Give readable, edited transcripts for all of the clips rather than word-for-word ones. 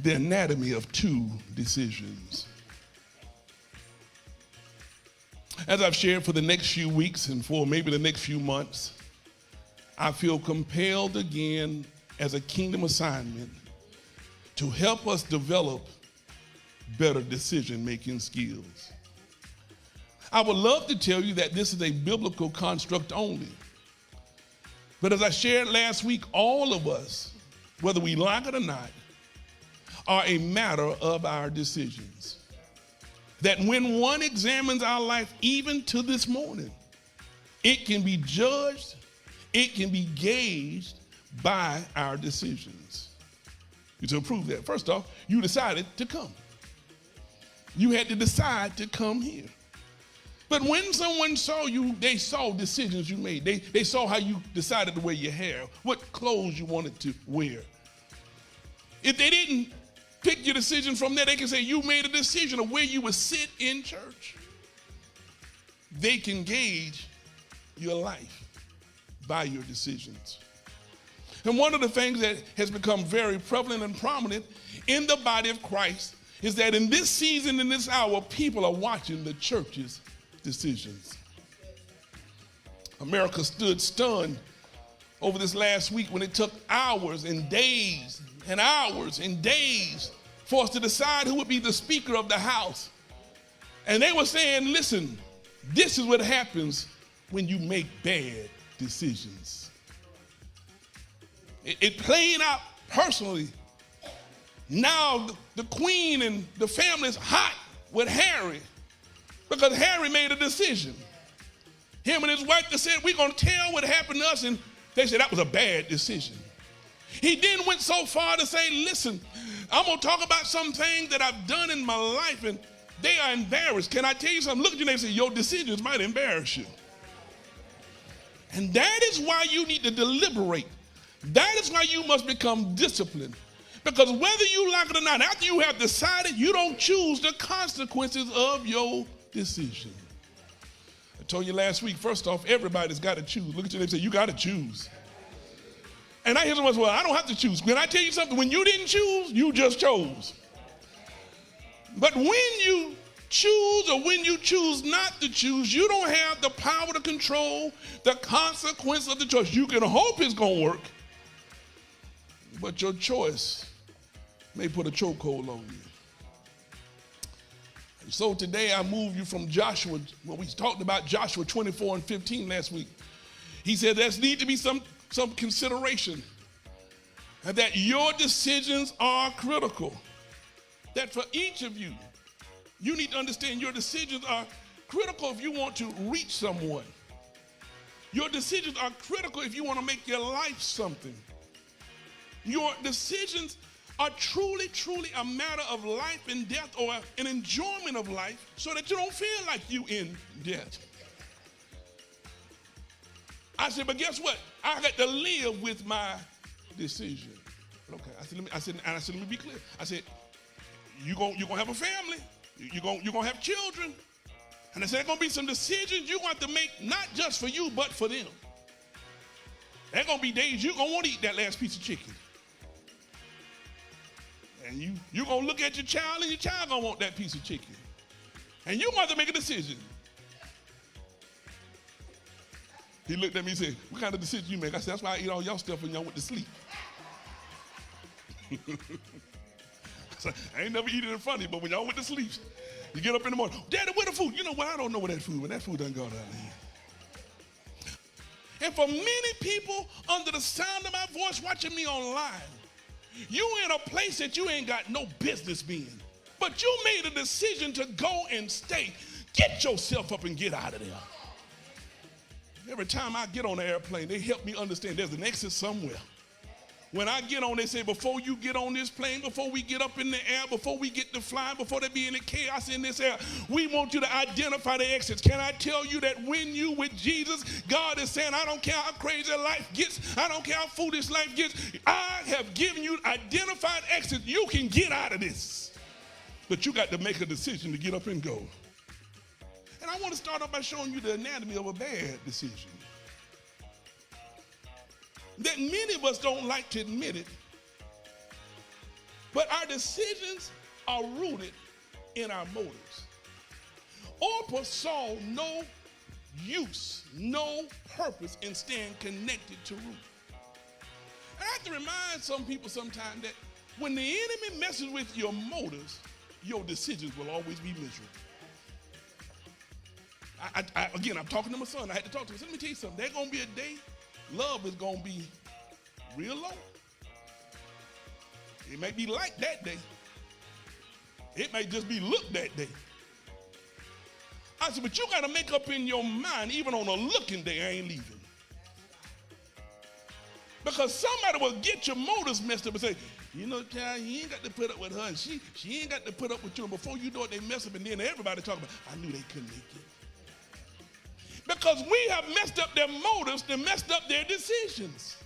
the anatomy of two decisions. As I've shared for the next few weeks and for maybe the next few months, I feel compelled again as a kingdom assignment to help us develop better decision-making skills. I would love to tell you that this is a biblical construct only. But as I shared last week, all of us, whether we like it or not, are a matter of our decisions. That when one examines our life, even to this morning, it can be judged, it can be gauged by our decisions. To prove that, first off, you decided to come. You had to decide to come here. But when someone saw you, they saw decisions you made. They saw how you decided to wear your hair, what clothes you wanted to wear. If they didn't pick your decision from there, they can say you made a decision of where you would sit in church. They can gauge your life by your decisions. And one of the things that has become very prevalent and prominent in the body of Christ is that in this season, in this hour, people are watching the church's decisions. America stood stunned over this last week when it took hours and days and hours and days for us to decide who would be the Speaker of the House. And they were saying, listen, this is what happens when you make bad decisions. It played out personally. Now the Queen and the family is hot with Harry because Harry made a decision. Him and his wife, they said, we're going to tell what happened to us, and they said that was a bad decision. He then went so far to say, listen, I'm going to talk about some things that I've done in my life, and they are embarrassed. Can I tell you something? Look at you and say, your decisions might embarrass you. And that is why you need to deliberate. That is why you must become disciplined. Because whether you like it or not, after you have decided, you don't choose the consequences of your decision. I told you last week, first off, everybody's got to choose. Look at you and say, you got to choose. And I hear someone say, well, I don't have to choose. Can I tell you something? When you didn't choose, you just chose. But when you choose or when you choose not to choose, you don't have the power to control the consequence of the choice. You can hope it's going to work, but your choice may put a chokehold on you. And so today I move you from Joshua, when we talked about Joshua 24 and 15 last week. He said there's need to be some consideration, and that your decisions are critical. That for each of you, you need to understand your decisions are critical if you want to reach someone. Your decisions are critical if you want to make your life something. Your decisions are truly, truly a matter of life and death, or an enjoyment of life, so that you don't feel like you in death. I said, but guess what? I got to live with my decision. Okay, I said, let me be clear. I said, you're gonna have a family. You're gonna have children. And I said, there's gonna be some decisions you're going to make, not just for you, but for them. There's gonna be days you're gonna want to eat that last piece of chicken. And you're gonna look at your child, and your child gonna want that piece of chicken. And you're going to have to make a decision. He looked at me and said, what kind of decision you make? I said, that's why I eat all y'all stuff when y'all went to sleep. I said, I ain't never eaten in front of you, but when y'all went to sleep, you get up in the morning, Daddy, where the food? You know what? I don't know where that food, but that food done gone out of here. And for many people under the sound of my voice watching me online, you in a place that you ain't got no business being, but you made a decision to go and stay. Get yourself up and get out of there. Every time I get on the airplane, they help me understand there's an exit somewhere. When I get on, they say, before you get on this plane, before we get up in the air, before we get to flying, before there be any chaos in this air, we want you to identify the exits. Can I tell you that when you with Jesus, God is saying, I don't care how crazy life gets, I don't care how foolish life gets, I have given you identified exits. You can get out of this. But you got to make a decision to get up and go. And I want to start off by showing you the anatomy of a bad decision. That many of us don't like to admit it, But our decisions are rooted in our motives. Oprah saw no use, no purpose in staying connected to Ruth. And I have to remind some people sometimes that when the enemy messes with your motives, your decisions will always be miserable. Again, I'm talking to my son. I had to talk to him. So let me tell you something. There's going to be a day love is going to be real low. It may be like that day. It may just be look that day. I said, but you got to make up in your mind, even on a looking day, I ain't leaving. Because somebody will get your motives messed up and say, you know, child, he ain't got to put up with her, and she ain't got to put up with you. And before you know it, they mess up, and then everybody talking about, I knew they couldn't make it. Because we have messed up their motives, they messed up their decisions.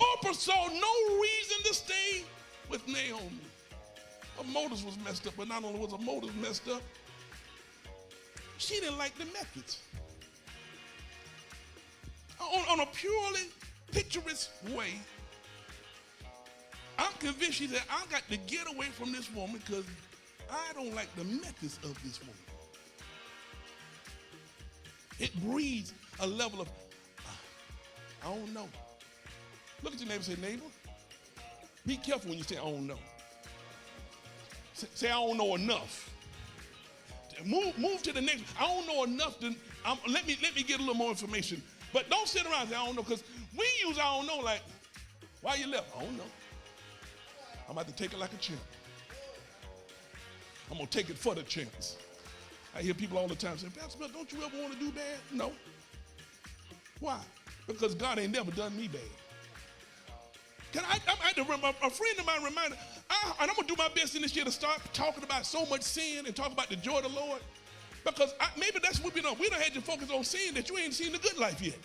Oprah saw no reason to stay with Naomi. Her motives was messed up, but not only was her motives messed up, she didn't like the methods. On a purely picturesque way, I'm convinced she said, I got to get away from this woman because I don't like the methods of this woman. It breeds a level of, I don't know. Look at your neighbor and say, neighbor, be careful when you say, I don't know. Say, I don't know enough. Move to the next. I don't know enough. Let me get a little more information. But don't sit around and say, I don't know, because we use I don't know like, why you left? I don't know. I'm about to take it like a champ. I'm going to take it for the champs. I hear people all the time say, Pastor Bill, don't you ever want to do bad? No. Why? Because God ain't never done me bad. A friend of mine reminded, and I'm going to do my best in this year to start talking about so much sin and talk about the joy of the Lord. Because maybe that's what we done. We done had you focus on sin that you ain't seen the good life yet.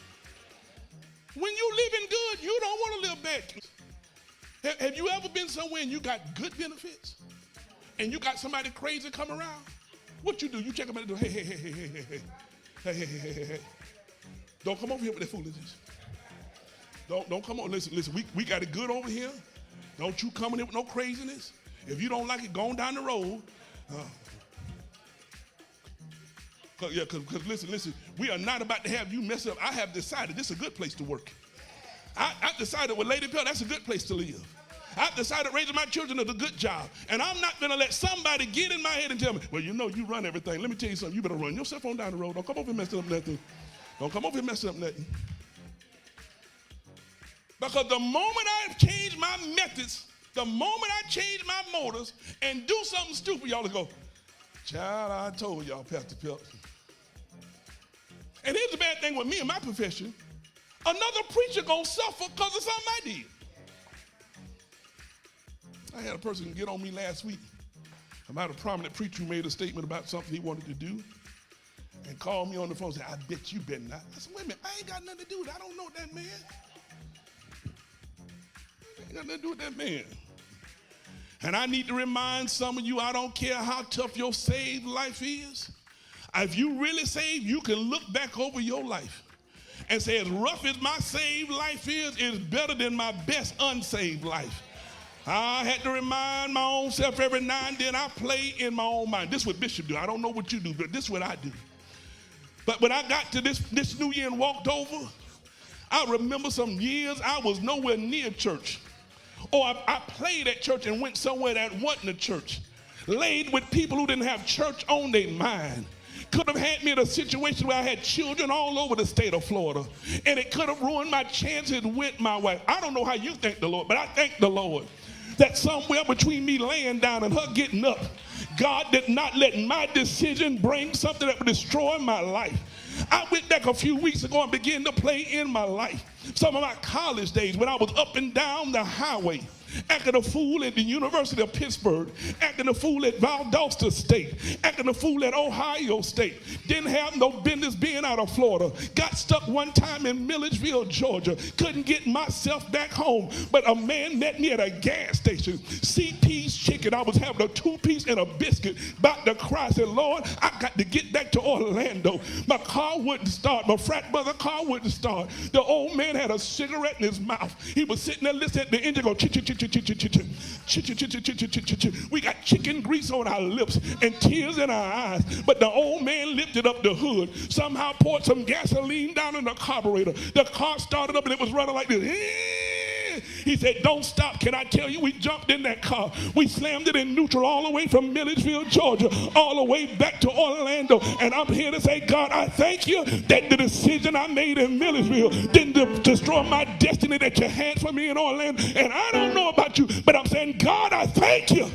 When you living good, you don't want to live bad. Have you ever been somewhere and you got good benefits? And you got somebody crazy come around? What you do? You check them out and do, hey. Don't come over here with that foolishness. Don't come on. Listen, we got it good over here. Don't you come in here with no craziness. If you don't like it, go on down the road. Because listen, we are not about to have you mess up. I have decided this is a good place to work. I decided with Lady Pelt, that's a good place to live. I've decided raising my children is a good job. And I'm not going to let somebody get in my head and tell me, well, you know, you run everything. Let me tell you something. You better run yourself on down the road. Don't come over here messing up nothing. Don't come over here messing up nothing. Because the moment I change my methods, the moment I change my motives and do something stupid, y'all will go, child, I told y'all, Pastor Pelt. And here's the bad thing with me and my profession. Another preacher going to suffer because of something I did. I had a person get on me last week about a prominent preacher who made a statement about something he wanted to do and called me on the phone and said, I bet you better not. I said, wait a minute, I ain't got nothing to do with it. I don't know that man. I ain't got nothing to do with that man. And I need to remind some of you, I don't care how tough your saved life is. If you really saved, you can look back over your life and say, as rough as my saved life is, it's better than my best unsaved life. I had to remind my own self every now and then I play in my own mind. This is what Bishop do. I don't know what you do, but this is what I do. But when I got to this new year and walked over, I remember some years I was nowhere near church. Or I played at church and went somewhere that wasn't a church. Laid with people who didn't have church on their mind. Could have had me in a situation where I had children all over the state of Florida. And it could have ruined my chances with my wife. I don't know how you thank the Lord, but I thank the Lord that somewhere between me laying down and her getting up, God did not let my decision bring something that would destroy my life. I went back a few weeks ago and began to play in my life. Some of my college days when I was up and down the highway, acting a fool at the University of Pittsburgh, acting a fool at Valdosta State, acting a fool at Ohio State. Didn't have no business being out of Florida. Got stuck one time in Milledgeville, Georgia. Couldn't get myself back home. But a man met me at a gas station. CP's chicken. I was having a 2-piece and a biscuit. About to cry. I said, Lord, I got to get back to Orlando. My car wouldn't start. My frat brother car wouldn't start. The old man had a cigarette in his mouth. He was sitting there listening to the engine go, chick, chick, chick, We got chicken grease on our lips and tears in our eyes. But the old man lifted up the hood, somehow poured some gasoline down in the carburetor. The car started up and it was running like this. He said, don't stop. Can I tell you, we jumped in that car. We slammed it in neutral all the way from Milledgeville, Georgia, all the way back to Orlando. And I'm here to say, God, I thank you that the decision I made in Milledgeville didn't destroy my destiny that you had for me in Orlando. And I don't know about you, but I'm saying, God, I thank you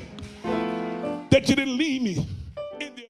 that you didn't leave me